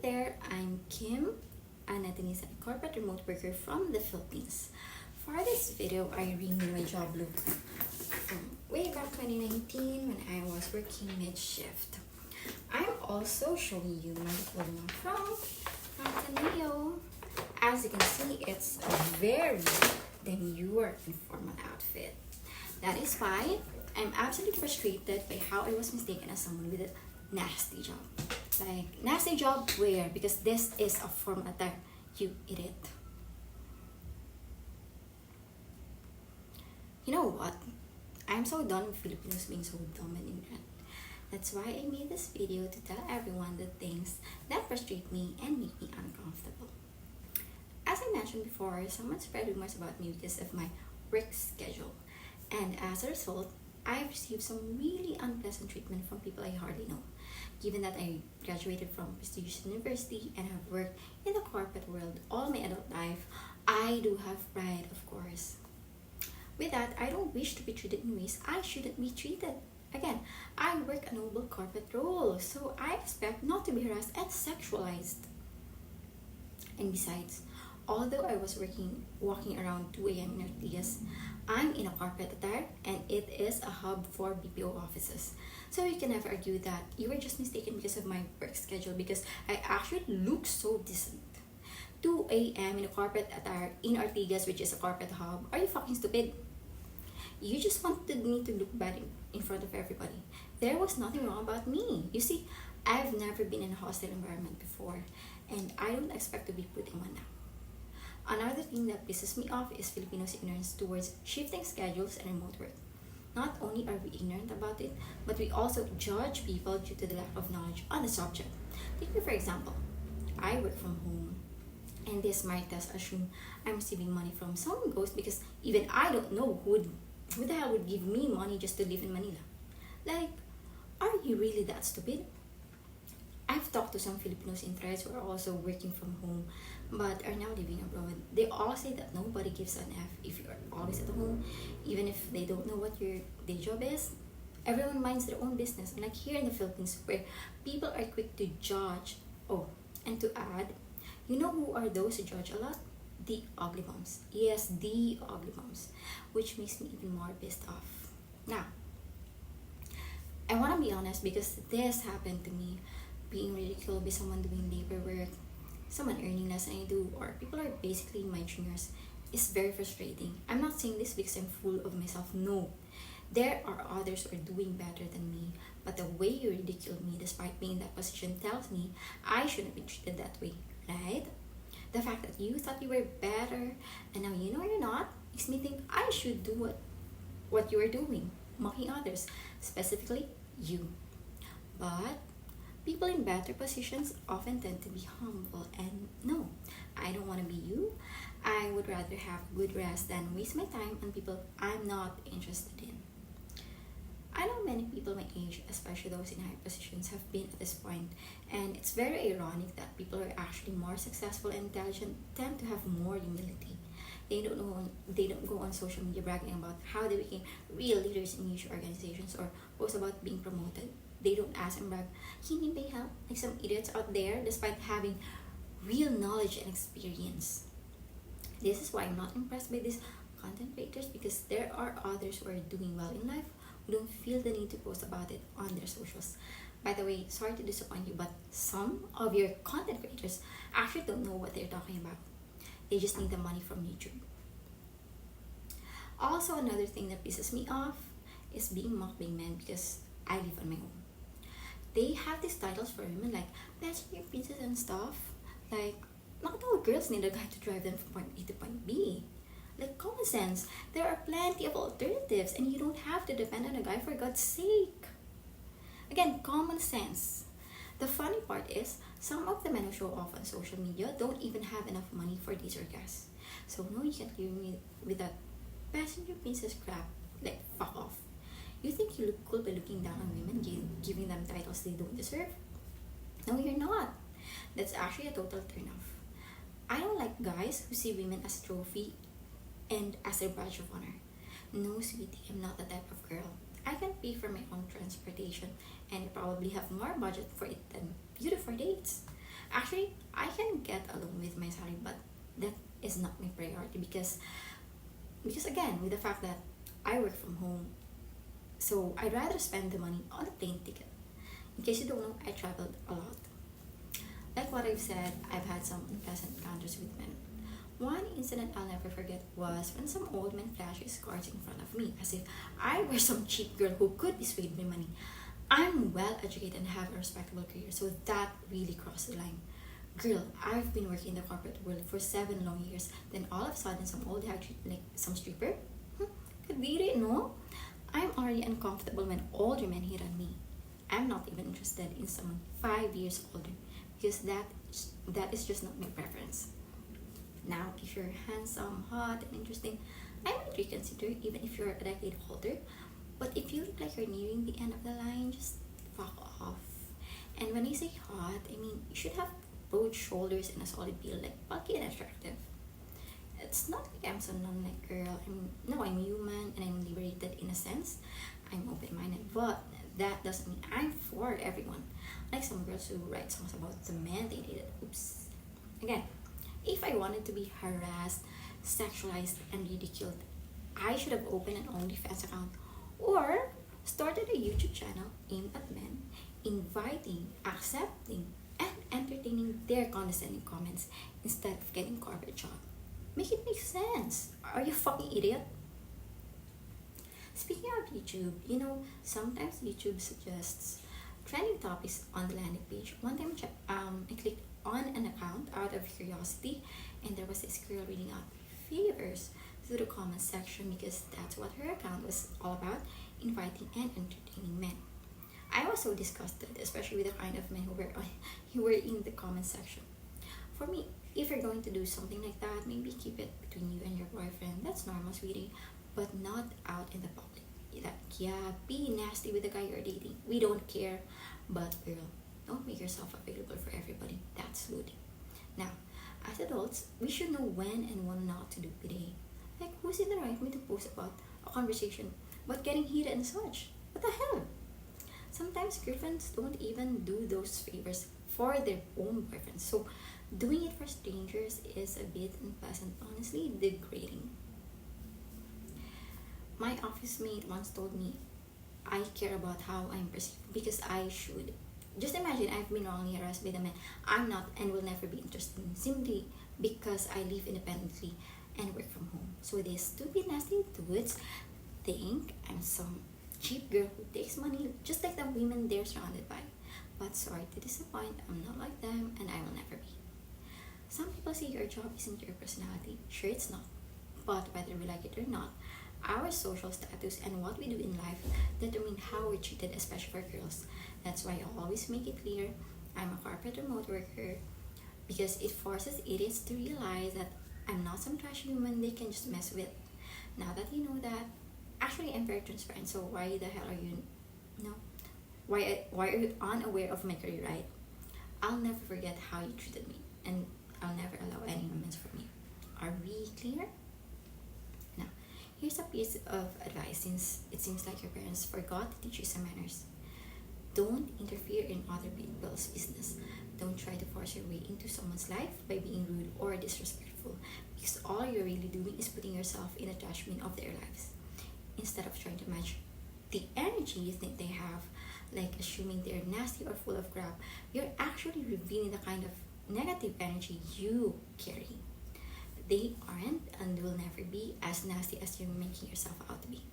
there, I'm Kim, an Ateneo corporate remote worker from the Philippines. For this video, I renewed my job look from way back 2019 when I was working Midshift. I'm also showing you my diploma from Ateneo. As you can see, it's a very demure informal outfit. That is why I'm absolutely frustrated by how I was mistaken as someone with a nasty job. Like, nasty job where? Because this is a formal attire, you idiot. You know what? I'm so done with Filipinos being so dumb and ignorant. That's why I made this video to tell everyone the things that frustrate me and make me uncomfortable. As I mentioned before, someone spread rumors about me because of my work schedule. And as a result, I've received some really unpleasant treatment from people I hardly know. Given that I graduated from prestigious university and have worked in the corporate world all my adult life, I do have pride, of course. With that, I don't wish to be treated in ways I shouldn't be treated. Again, I work a noble corporate role, so I expect not to be harassed and sexualized. And besides, although I was walking around 2 a.m. in Ortigas, I'm in a corporate attire and it is a hub for BPO offices. So you can never argue that you were just mistaken because of my work schedule, because I actually look so decent. 2 a.m. in a corporate attire in Ortigas, which is a corporate hub. Are you fucking stupid? You just wanted me to look bad in front of everybody. There was nothing wrong about me. You see, I've never been in a hostile environment before, and I don't expect to be put in one now. Another thing that pisses me off is Filipinos' ignorance towards shifting schedules and remote work. Not only are we ignorant about it, but we also judge people due to the lack of knowledge on the subject. Take me for example, I work from home, and these maritas assume I'm receiving money from some ghost because even I don't know who the hell would give me money just to live in Manila. Like, are you really that stupid? I've talked to some Filipinos in threads who are also working from home but are now living abroad. They all say that nobody gives an F if you're always at home, even if they don't know what your day job is. Everyone minds their own business, unlike here in the Philippines where people are quick to judge. Oh, and to add, you know who are those who judge a lot? The ugly bums. Yes, the ugly bums, which makes me even more pissed off. Now, I want to be honest because this happened to me. Being ridiculed by someone doing labor work, someone earning less than I do, or people are basically my juniors is very frustrating. I'm not saying this because I'm full of myself. No. There are others who are doing better than me, but the way you ridicule me despite being in that position tells me I shouldn't be treated that way, right? The fact that you thought you were better and now you know you're not makes me think I should do what you are doing, mocking others, specifically you. But people in better positions often tend to be humble, and no, I don't want to be you. I would rather have good rest than waste my time on people I'm not interested in. I know many people my age, especially those in high positions, have been at this point, and it's very ironic that people who are actually more successful and intelligent tend to have more humility. They don't go on social media bragging about how they became real leaders in niche organizations or post about being promoted. They don't ask and brag, can you pay help? Like some idiots out there, despite having real knowledge and experience. This is why I'm not impressed by these content creators, because there are others who are doing well in life who don't feel the need to post about it on their socials. By the way, sorry to disappoint you, but some of your content creators actually don't know what they're talking about. They just need the money from YouTube. Also, another thing that pisses me off is being mocked by men because I live on my own. They have these titles for women like passenger princess and stuff. Like, not all girls need a guy to drive them from point A to point B. Like, common sense. There are plenty of alternatives and you don't have to depend on a guy for God's sake. Again, common sense. The funny part is, some of the men who show off on social media don't even have enough money for these or gas. So no, you can't leave me with that passenger princess crap. Like, fuck off. You think you look cool by looking down on women, giving them titles they don't deserve? No, you're not. That's actually a total turnoff. I don't like guys who see women as a trophy and as a badge of honor. No, sweetie, I'm not the type of girl. I can pay for my own transportation and probably have more budget for it than beautiful dates. Actually, I can get along with my salary, but that is not my priority because again, with the fact that I work from home, so I'd rather spend the money on a plane ticket. In case you don't know, I traveled a lot. Like what I've said, I've had some unpleasant encounters with men. One incident I'll never forget was when some old man flashed his cards in front of me as if I were some cheap girl who could be swayed by money. I'm well educated and have a respectable career, so that really crossed the line. Girl, I've been working in the corporate world for 7 long years, then all of a sudden some old hag treat like some stripper? Kadiri, no? I'm already uncomfortable when older men hit on me. I'm not even interested in someone 5 years older because that is just not my preference. Now, if you're handsome, hot, and interesting, I might reconsider even if you're a decade older. But if you look like you're nearing the end of the line, just fuck off. And when I say hot, I mean you should have broad shoulders and a solid build, like bulky and attractive. It's not like I'm some non-like girl. I'm human and I'm liberated in a sense. I'm open-minded, but that doesn't mean I'm for everyone. Like some girls who write songs about the men they dated. Oops. Again, if I wanted to be harassed, sexualized, and ridiculed, I should have opened an OnlyFans account or started a YouTube channel aimed at men, inviting, accepting, and entertaining their condescending comments instead of getting corporate job. Make it make sense. Are you fucking idiot? Speaking of YouTube, sometimes YouTube suggests trending topics on the landing page. One time I clicked on an account out of curiosity, and there was this girl reading out favors through the comment section because that's what her account was all about, inviting and entertaining men. I was so disgusted, especially with the kind of men who were in the comment section. For me, if you're going to do something like that, maybe keep it between you and your boyfriend. That's normal, sweetie, but not out in the public. Be nasty with the guy you're dating. We don't care, but girl, don't make yourself available for everybody. That's lewd. Now, as adults, we should know when and when not to do PDA. Like, who's in the right mood to post about a conversation about getting heated and such? What the hell? Sometimes girlfriends don't even do those favors for their own boyfriends. So, doing it for strangers is a bit unpleasant, honestly degrading. My office mate once told me I care about how I'm perceived because I should. Just imagine I've been wrongly harassed by the man I'm not and will never be interested in simply because I live independently and work from home. So these stupid nasty dudes think I'm some cheap girl who takes money just like the women they're surrounded by. But sorry to disappoint, I'm not like them and I will never be. Some people say your job isn't your personality. Sure, it's not. But whether we like it or not, our social status and what we do in life determine how we're treated, especially for girls. That's why I always make it clear I'm a corporate remote worker because it forces idiots to realize that I'm not some trash human they can just mess with. Now that you know that, actually I'm very transparent, so why the hell are you, no? Why are you unaware of my career, right? I'll never forget how you treated me, and I'll never allow any moments for me. Are we clear? Now, here's a piece of advice since it seems like your parents forgot to teach you some manners. Don't interfere in other people's business. Don't try to force your way into someone's life by being rude or disrespectful because all you're really doing is putting yourself in a trash bin of their lives. Instead of trying to match the energy you think they have, like assuming they're nasty or full of crap, you're actually revealing the kind of negative energy you carry. They aren't and will never be as nasty as you're making yourself out to be.